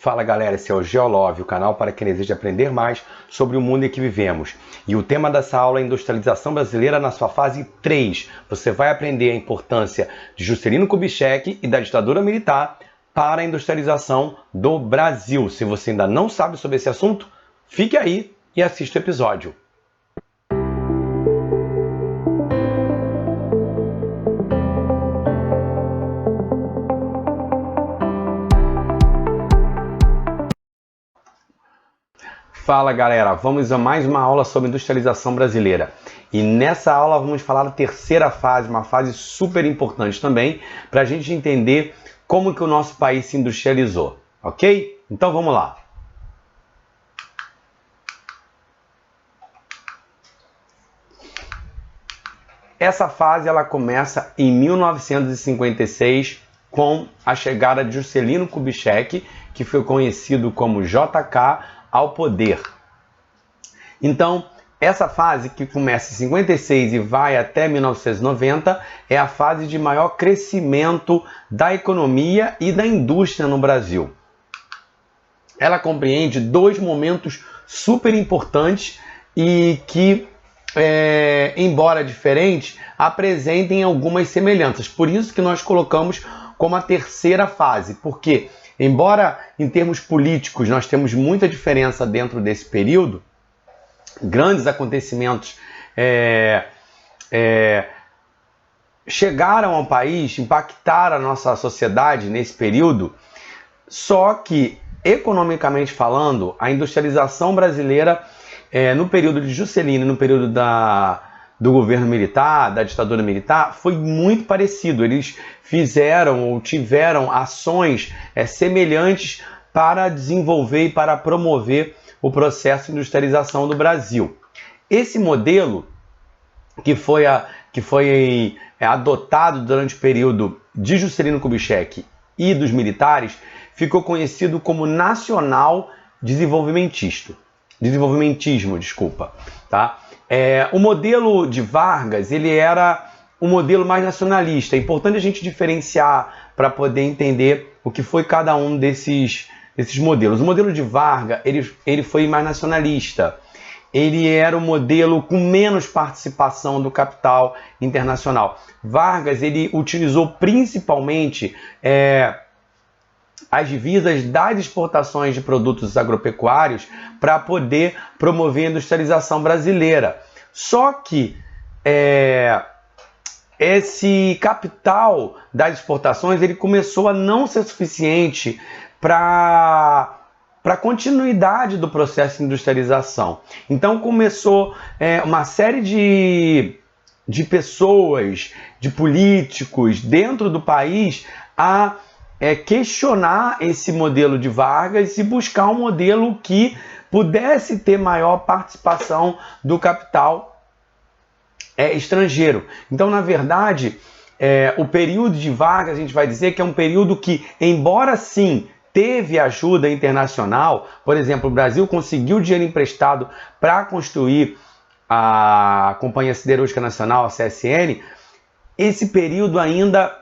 Fala galera, esse é o Geolove, o canal para quem deseja aprender mais sobre o mundo em que vivemos. E o tema dessa aula é a industrialização brasileira na sua fase 3. Você vai aprender a importância de Juscelino Kubitschek e da ditadura militar para a industrialização do Brasil. Se você ainda não sabe sobre esse assunto, fique aí e assista o episódio. Fala galera, vamos a mais uma aula sobre industrialização brasileira. E nessa aula vamos falar da terceira fase, uma fase super importante também, para a gente entender como que o nosso país se industrializou, ok? Então vamos lá. Essa fase ela começa em 1956 com a chegada de Juscelino Kubitschek, que foi conhecido como JK, ao poder. Então, essa fase que começa em 56 e vai até 1990 é a fase de maior crescimento da economia e da indústria no Brasil. Ela compreende dois momentos super importantes e que, embora diferentes, apresentem algumas semelhanças. Por isso que nós colocamos como a terceira fase, porque embora em termos políticos nós temos muita diferença dentro desse período, grandes acontecimentos chegaram ao país, impactaram a nossa sociedade nesse período, só que, economicamente falando, a industrialização brasileira, no período de Juscelino, no período do governo militar, da ditadura militar, foi muito parecido. Eles fizeram ou tiveram ações semelhantes para desenvolver e para promover o processo de industrialização do Brasil. Esse modelo que foi adotado durante o período de Juscelino Kubitschek e dos militares ficou conhecido como nacional desenvolvimentismo, tá? O modelo de Vargas, ele era um modelo mais nacionalista. É importante a gente diferenciar para poder entender o que foi cada um desses modelos. O modelo de Vargas, ele foi mais nacionalista. Ele era um modelo com menos participação do capital internacional. Vargas, ele utilizou principalmente as divisas das exportações de produtos agropecuários para poder promover a industrialização brasileira. Só que esse capital das exportações ele começou a não ser suficiente para a continuidade do processo de industrialização. Então começou uma série de pessoas, de políticos dentro do país a questionar esse modelo de Vargas e buscar um modelo que pudesse ter maior participação do capital estrangeiro. Então, na verdade, o período de Vargas, a gente vai dizer que é um período que, embora sim teve ajuda internacional, por exemplo, o Brasil conseguiu dinheiro emprestado para construir a Companhia Siderúrgica Nacional, a CSN, esse período ainda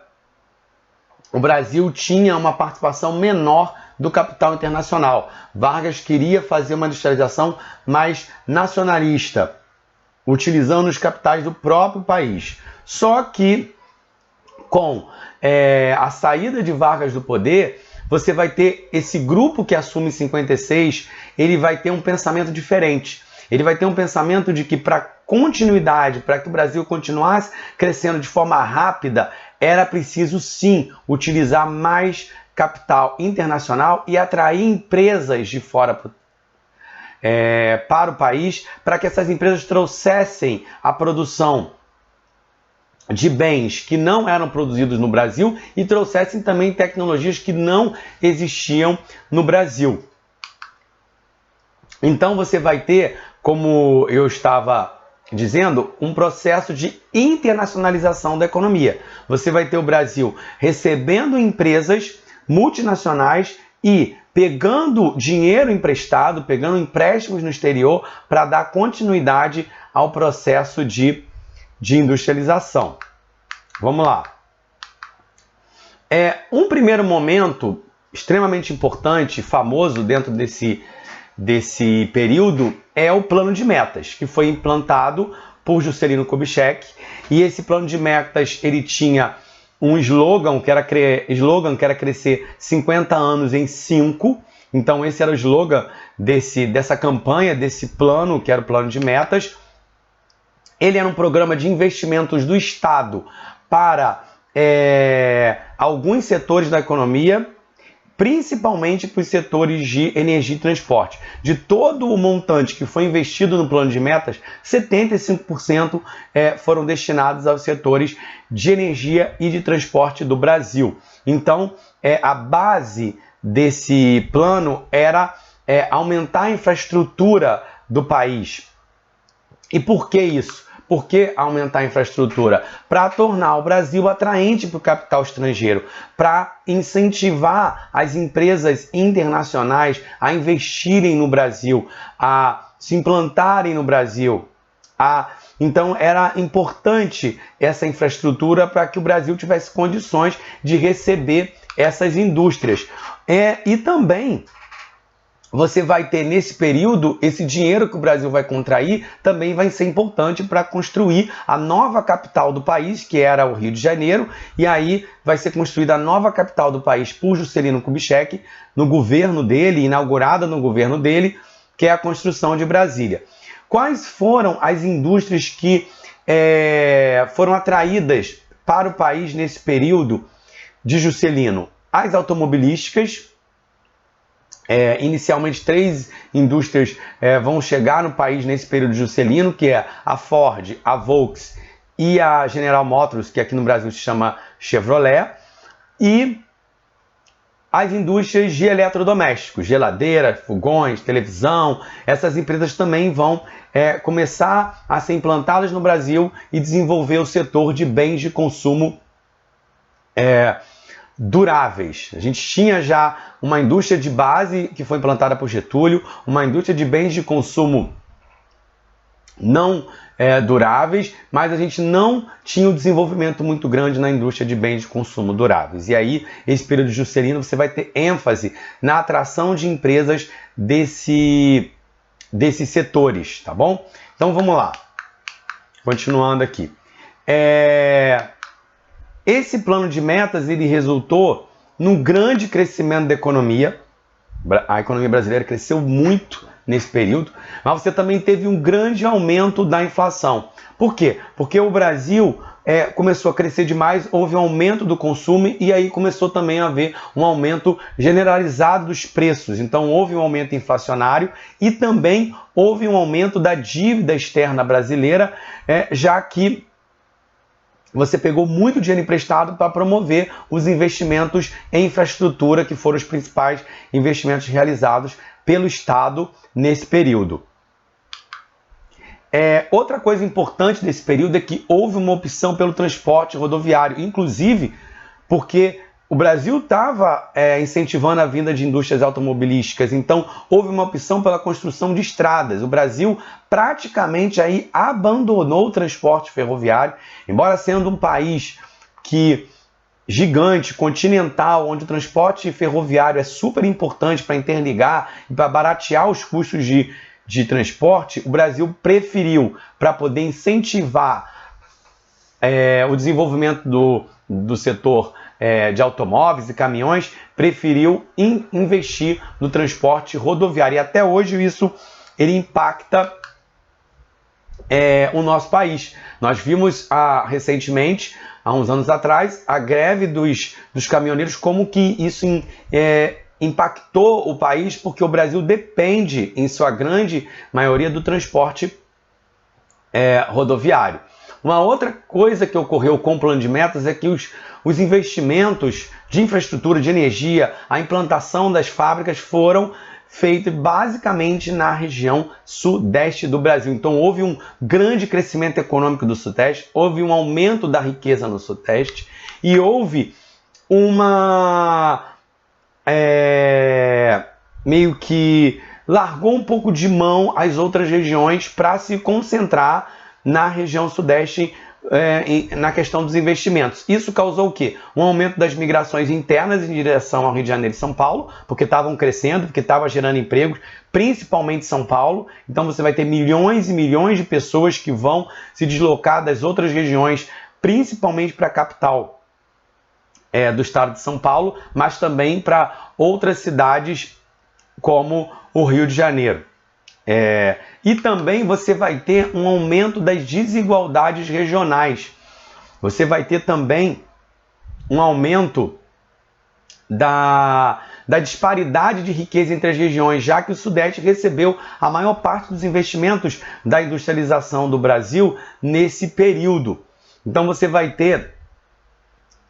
o Brasil tinha uma participação menor do capital internacional. Vargas queria fazer uma industrialização mais nacionalista, utilizando os capitais do próprio país. Só que, com a saída de Vargas do poder, você vai ter esse grupo que assume em 56, ele vai ter um pensamento diferente. Ele vai ter um pensamento de que para continuidade, para que o Brasil continuasse crescendo de forma rápida, era preciso sim utilizar mais capital internacional e atrair empresas de fora para o país, para que essas empresas trouxessem a produção de bens que não eram produzidos no Brasil e trouxessem também tecnologias que não existiam no Brasil. Então você vai ter, como eu estava dizendo, um processo de internacionalização da economia. Você vai ter o Brasil recebendo empresas multinacionais e pegando dinheiro emprestado, pegando empréstimos no exterior para dar continuidade ao processo de industrialização. Vamos lá. Um primeiro momento extremamente importante, famoso dentro desse período, é o plano de metas, que foi implantado por Juscelino Kubitschek. E esse plano de metas, ele tinha um slogan que era crescer 50 anos em 5. Então esse era o slogan dessa campanha, desse plano, que era o plano de metas. Ele era um programa de investimentos do Estado para alguns setores da economia, principalmente para os setores de energia e transporte. De todo o montante que foi investido no plano de metas, 75% foram destinados aos setores de energia e de transporte do Brasil. Então, a base desse plano era aumentar a infraestrutura do país. E por que isso? Por que aumentar a infraestrutura? Para tornar o Brasil atraente para o capital estrangeiro, para incentivar as empresas internacionais a investirem no Brasil, a se implantarem no Brasil. Então era importante essa infraestrutura para que o Brasil tivesse condições de receber essas indústrias. E também você vai ter nesse período, esse dinheiro que o Brasil vai contrair também vai ser importante para construir a nova capital do país, que era o Rio de Janeiro, e aí vai ser construída a nova capital do país por Juscelino Kubitschek, no governo dele, inaugurada no governo dele, que é a construção de Brasília. Quais foram as indústrias que foram atraídas para o país nesse período de Juscelino? As automobilísticas. Inicialmente 3 indústrias vão chegar no país nesse período de Juscelino, que é a Ford, a Volks e a General Motors, que aqui no Brasil se chama Chevrolet, e as indústrias de eletrodomésticos, geladeiras, fogões, televisão. Essas empresas também vão começar a ser implantadas no Brasil e desenvolver o setor de bens de consumo duráveis. A gente tinha já uma indústria de base que foi implantada por Getúlio, uma indústria de bens de consumo não duráveis, mas a gente não tinha um desenvolvimento muito grande na indústria de bens de consumo duráveis. E aí, esse período de Juscelino, você vai ter ênfase na atração de empresas desses setores, tá bom? Então vamos lá. Continuando aqui. Esse plano de metas ele resultou num grande crescimento da economia. A economia brasileira cresceu muito nesse período, mas você também teve um grande aumento da inflação. Por quê? Porque o Brasil começou a crescer demais, houve um aumento do consumo e aí começou também a haver um aumento generalizado dos preços. Então houve um aumento inflacionário e também houve um aumento da dívida externa brasileira, já que você pegou muito dinheiro emprestado para promover os investimentos em infraestrutura, que foram os principais investimentos realizados pelo Estado nesse período. Outra coisa importante desse período é que houve uma opção pelo transporte rodoviário, inclusive porque o Brasil estava incentivando a vinda de indústrias automobilísticas, então houve uma opção pela construção de estradas. O Brasil praticamente aí abandonou o transporte ferroviário, embora sendo um país gigante, continental, onde o transporte ferroviário é super importante para interligar e para baratear os custos de transporte. O Brasil preferiu, para poder incentivar o desenvolvimento do setor de automóveis e caminhões, preferiu investir no transporte rodoviário. E até hoje isso ele impacta o nosso país. Nós vimos recentemente, há uns anos atrás, a greve dos caminhoneiros, como que isso impactou o país, porque o Brasil depende, em sua grande maioria, do transporte rodoviário. Uma outra coisa que ocorreu com o plano de metas é que os investimentos de infraestrutura, de energia, a implantação das fábricas foram feitos basicamente na região sudeste do Brasil. Então houve um grande crescimento econômico do sudeste, houve um aumento da riqueza no sudeste e houve meio que largou um pouco de mão as outras regiões para se concentrar na região sudeste, na questão dos investimentos. Isso causou o quê? Um aumento das migrações internas em direção ao Rio de Janeiro e São Paulo, porque estavam crescendo, porque estava gerando empregos, principalmente em São Paulo. Então você vai ter milhões e milhões de pessoas que vão se deslocar das outras regiões, principalmente para a capital do estado de São Paulo, mas também para outras cidades como o Rio de Janeiro. E também você vai ter um aumento das desigualdades regionais. Você vai ter também um aumento da disparidade de riqueza entre as regiões, já que o Sudeste recebeu a maior parte dos investimentos da industrialização do Brasil nesse período. Então você vai ter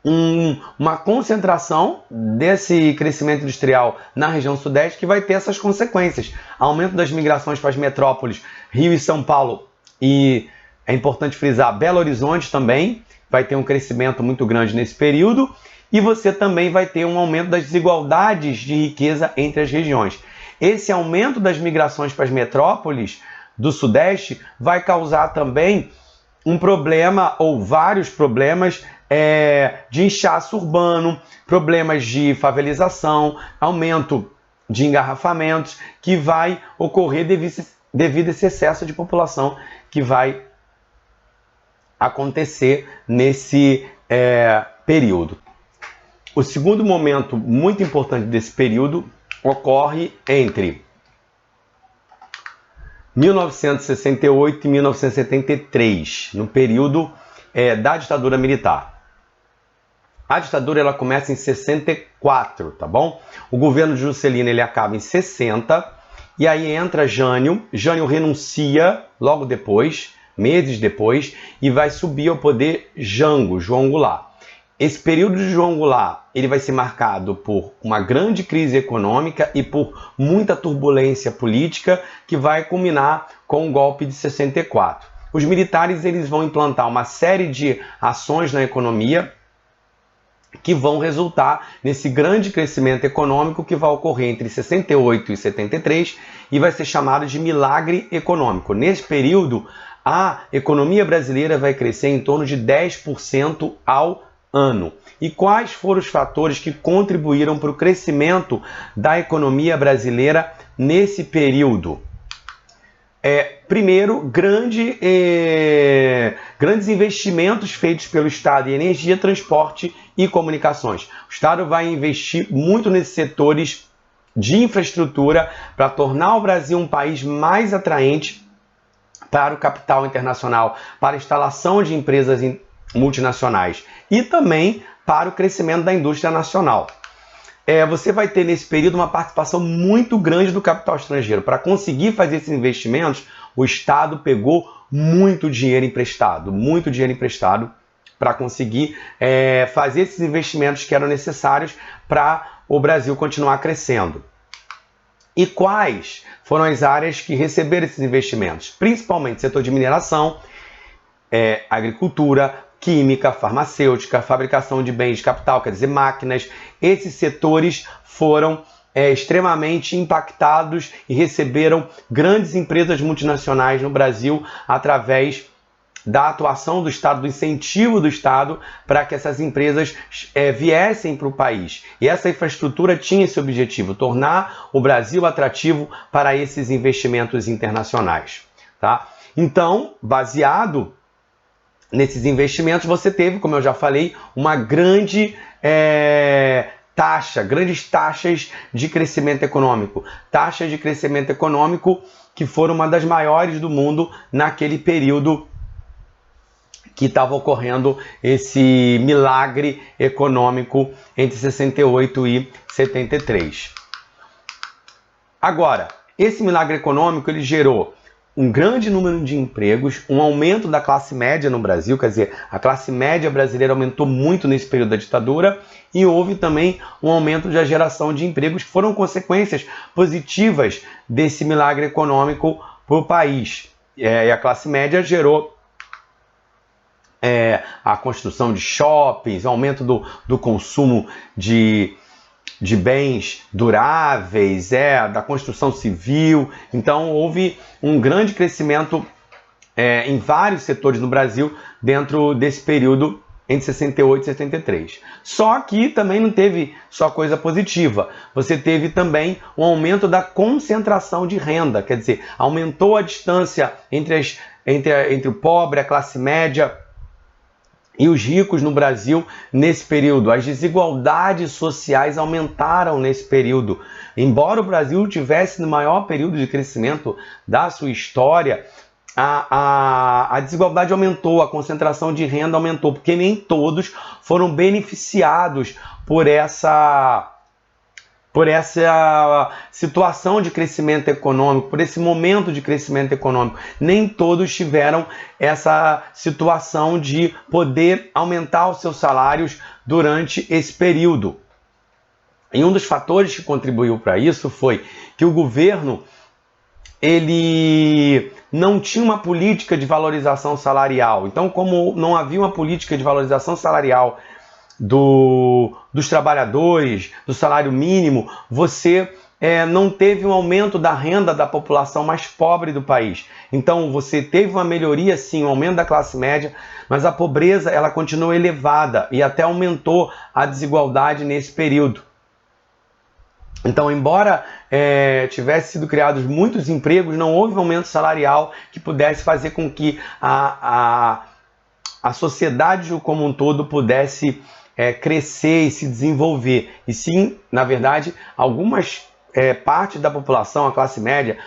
uma concentração desse crescimento industrial na região sudeste que vai ter essas consequências. Aumento das migrações para as metrópoles, Rio e São Paulo, e é importante frisar, Belo Horizonte também vai ter um crescimento muito grande nesse período, e você também vai ter um aumento das desigualdades de riqueza entre as regiões. Esse aumento das migrações para as metrópoles do sudeste vai causar também um problema ou vários problemas de inchaço urbano, problemas de favelização, aumento de engarrafamentos que vai ocorrer devido a esse excesso de população que vai acontecer nesse período. O segundo momento muito importante desse período ocorre entre 1968 e 1973, no período da ditadura militar. A ditadura ela começa em 64, tá bom? O governo de Juscelino ele acaba em 60, e aí entra Jânio. Jânio renuncia logo depois, meses depois, e vai subir ao poder Jango, João Goulart. Esse período de João Goulart ele vai ser marcado por uma grande crise econômica e por muita turbulência política que vai culminar com o golpe de 64. Os militares eles vão implantar uma série de ações na economia que vão resultar nesse grande crescimento econômico que vai ocorrer entre 68 e 73 e vai ser chamado de milagre econômico. Nesse período, a economia brasileira vai crescer em torno de 10% ao ano. E quais foram os fatores que contribuíram para o crescimento da economia brasileira nesse período? Primeiro, grandes investimentos feitos pelo Estado em energia, transporte e comunicações. O Estado vai investir muito nesses setores de infraestrutura para tornar o Brasil um país mais atraente para o capital internacional, para a instalação de empresas multinacionais e também para o crescimento da indústria nacional. Você vai ter nesse período uma participação muito grande do capital estrangeiro. Para conseguir fazer esses investimentos, o Estado pegou muito dinheiro emprestado para conseguir fazer esses investimentos que eram necessários para o Brasil continuar crescendo. E quais foram as áreas que receberam esses investimentos? Principalmente setor de mineração, agricultura, química, farmacêutica, fabricação de bens de capital, quer dizer, máquinas. Esses setores foram extremamente impactados e receberam grandes empresas multinacionais no Brasil através da atuação do Estado, do incentivo do Estado para que essas empresas viessem para o país. E essa infraestrutura tinha esse objetivo, tornar o Brasil atrativo para esses investimentos internacionais. Tá? Então, baseado nesses investimentos, você teve, como eu já falei, uma grandes taxas de crescimento econômico. Taxas de crescimento econômico que foram uma das maiores do mundo naquele período que estava ocorrendo esse milagre econômico entre 68 e 73. Agora, esse milagre econômico ele gerou um grande número de empregos, um aumento da classe média no Brasil, quer dizer, a classe média brasileira aumentou muito nesse período da ditadura, e houve também um aumento da geração de empregos que foram consequências positivas desse milagre econômico para o país. E a classe média gerou a construção de shoppings, aumento do consumo de bens duráveis, da construção civil. Então houve um grande crescimento em vários setores no Brasil dentro desse período entre 68 e 73. Só que também não teve só coisa positiva. Você teve também um aumento da concentração de renda, quer dizer, aumentou a distância entre o pobre, a classe média e os ricos no Brasil nesse período. As desigualdades sociais aumentaram nesse período. Embora o Brasil tivesse no maior período de crescimento da sua história, a desigualdade aumentou, a concentração de renda aumentou, porque nem todos foram beneficiados por essa situação de crescimento econômico, por esse momento de crescimento econômico. Nem todos tiveram essa situação de poder aumentar os seus salários durante esse período. E um dos fatores que contribuiu para isso foi que o governo ele não tinha uma política de valorização salarial. Então, como não havia uma política de valorização salarial dos trabalhadores, do salário mínimo, você não teve um aumento da renda da população mais pobre do país. Então, você teve uma melhoria, sim, um aumento da classe média, mas a pobreza ela continuou elevada e até aumentou a desigualdade nesse período. Então, embora tivesse sido criados muitos empregos, não houve um aumento salarial que pudesse fazer com que a sociedade como um todo pudesse crescer e se desenvolver. E sim, na verdade, algumas partes da população, a classe média,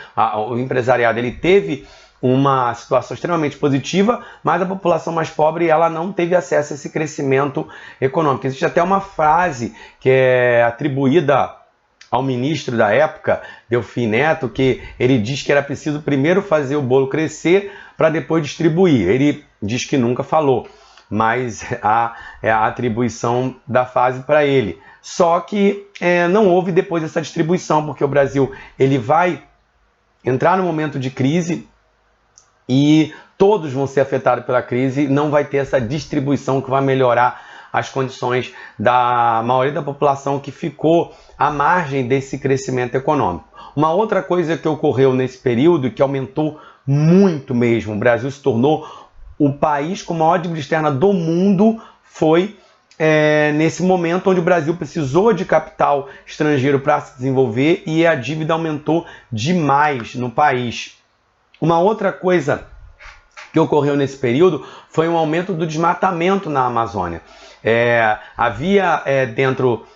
o empresariado, ele teve uma situação extremamente positiva, mas a população mais pobre ela não teve acesso a esse crescimento econômico. Existe até uma frase que é atribuída ao ministro da época, Delfim Neto, que ele diz que era preciso primeiro fazer o bolo crescer para depois distribuir. Ele diz que nunca falou, mas é a atribuição da frase para ele. Só que não houve depois essa distribuição, porque o Brasil ele vai entrar no momento de crise e todos vão ser afetados pela crise, não vai ter essa distribuição que vai melhorar as condições da maioria da população que ficou à margem desse crescimento econômico. Uma outra coisa que ocorreu nesse período e que aumentou muito mesmo, o Brasil se tornou o país com maior dívida externa do mundo, foi nesse momento onde o Brasil precisou de capital estrangeiro para se desenvolver e a dívida aumentou demais no país. Uma outra coisa que ocorreu nesse período foi um aumento do desmatamento na Amazônia. Havia dentro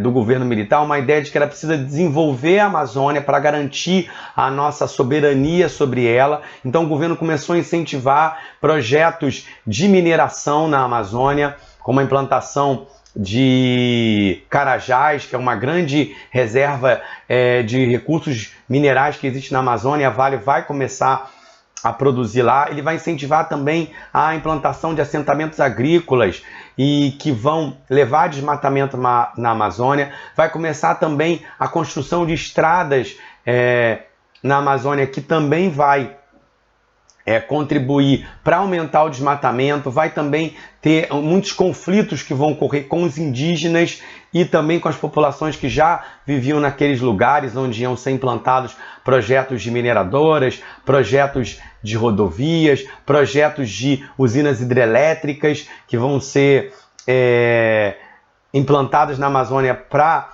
do governo militar uma ideia de que era preciso desenvolver a Amazônia para garantir a nossa soberania sobre ela. Então o governo começou a incentivar projetos de mineração na Amazônia, como a implantação de Carajás, que é uma grande reserva de recursos minerais que existe na Amazônia. A Vale vai começar a produzir lá. Ele vai incentivar também a implantação de assentamentos agrícolas e que vão levar desmatamento na Amazônia. Vai começar também a construção de estradas na Amazônia, que também vai contribuir para aumentar o desmatamento. Vai também ter muitos conflitos que vão ocorrer com os indígenas e também com as populações que já viviam naqueles lugares onde iam ser implantados projetos de mineradoras, projetos de rodovias, projetos de usinas hidrelétricas que vão ser implantadas na Amazônia para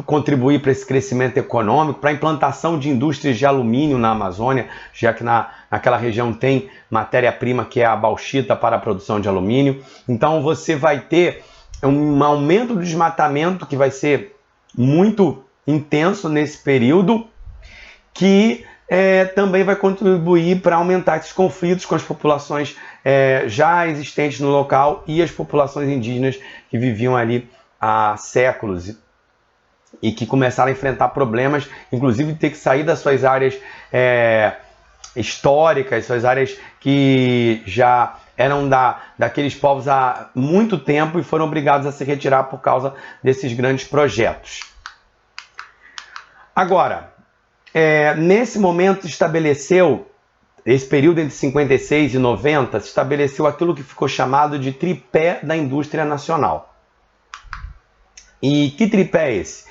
contribuir para esse crescimento econômico, para a implantação de indústrias de alumínio na Amazônia, já que naquela região tem matéria-prima que é a bauxita para a produção de alumínio. Então você vai ter um aumento do desmatamento que vai ser muito intenso nesse período, que também vai contribuir para aumentar esses conflitos com as populações já existentes no local e as populações indígenas que viviam ali há séculos e que começaram a enfrentar problemas, inclusive ter que sair das suas áreas históricas, suas áreas que já eram daqueles povos há muito tempo e foram obrigados a se retirar por causa desses grandes projetos. Agora, nesse momento estabeleceu, esse período entre 56 e 90, se estabeleceu aquilo que ficou chamado de tripé da indústria nacional. E que tripé é esse?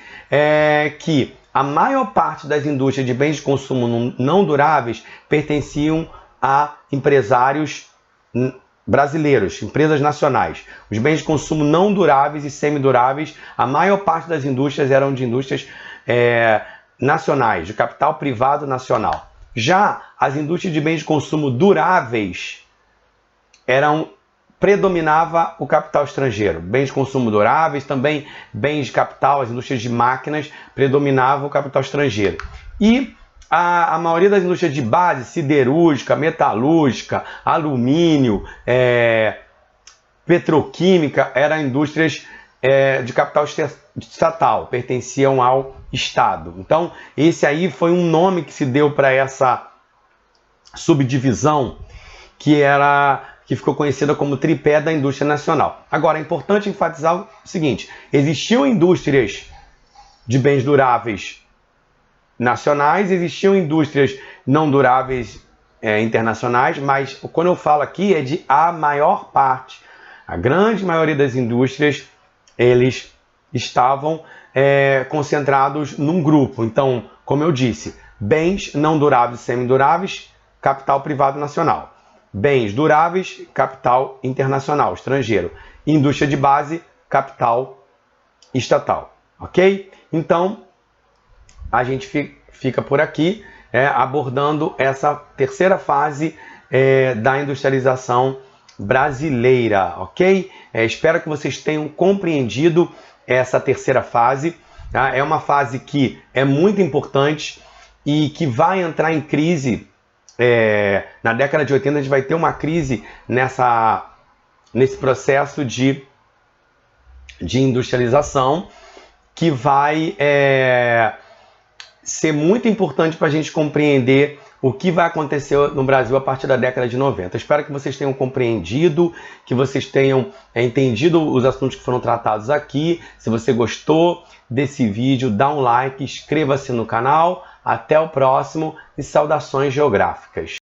Que a maior parte das indústrias de bens de consumo não duráveis pertenciam a empresários brasileiros, empresas nacionais. Os bens de consumo não duráveis e semiduráveis, a maior parte das indústrias eram de indústrias nacionais, de capital privado nacional. Já as indústrias de bens de consumo duráveis predominava o capital estrangeiro. Bens de consumo duráveis, também bens de capital, as indústrias de máquinas, predominava o capital estrangeiro. E a maioria das indústrias de base, siderúrgica, metalúrgica, alumínio, petroquímica, eram indústrias de capital estatal, pertenciam ao Estado. Então, esse aí foi um nome que se deu para essa subdivisão que ficou conhecida como tripé da indústria nacional. Agora, é importante enfatizar o seguinte: existiam indústrias de bens duráveis nacionais, existiam indústrias não duráveis internacionais, mas quando eu falo aqui é de a maior parte. A grande maioria das indústrias, eles estavam concentrados num grupo. Então, como eu disse, bens não duráveis e semiduráveis, capital privado nacional. Bens duráveis, capital internacional, estrangeiro. Indústria de base, capital estatal. Ok? Então, a gente fica por aqui abordando essa terceira fase da industrialização brasileira, ok? Espero que vocês tenham compreendido essa terceira fase. Tá? É uma fase que é muito importante e que vai entrar em crise. Na década de 80 a gente vai ter uma crise nesse processo de industrialização que vai ser muito importante para a gente compreender o que vai acontecer no Brasil a partir da década de 90. Eu espero que vocês tenham compreendido, que vocês tenham entendido os assuntos que foram tratados aqui. Se você gostou desse vídeo, dá um like, inscreva-se no canal. Até o próximo e saudações geográficas.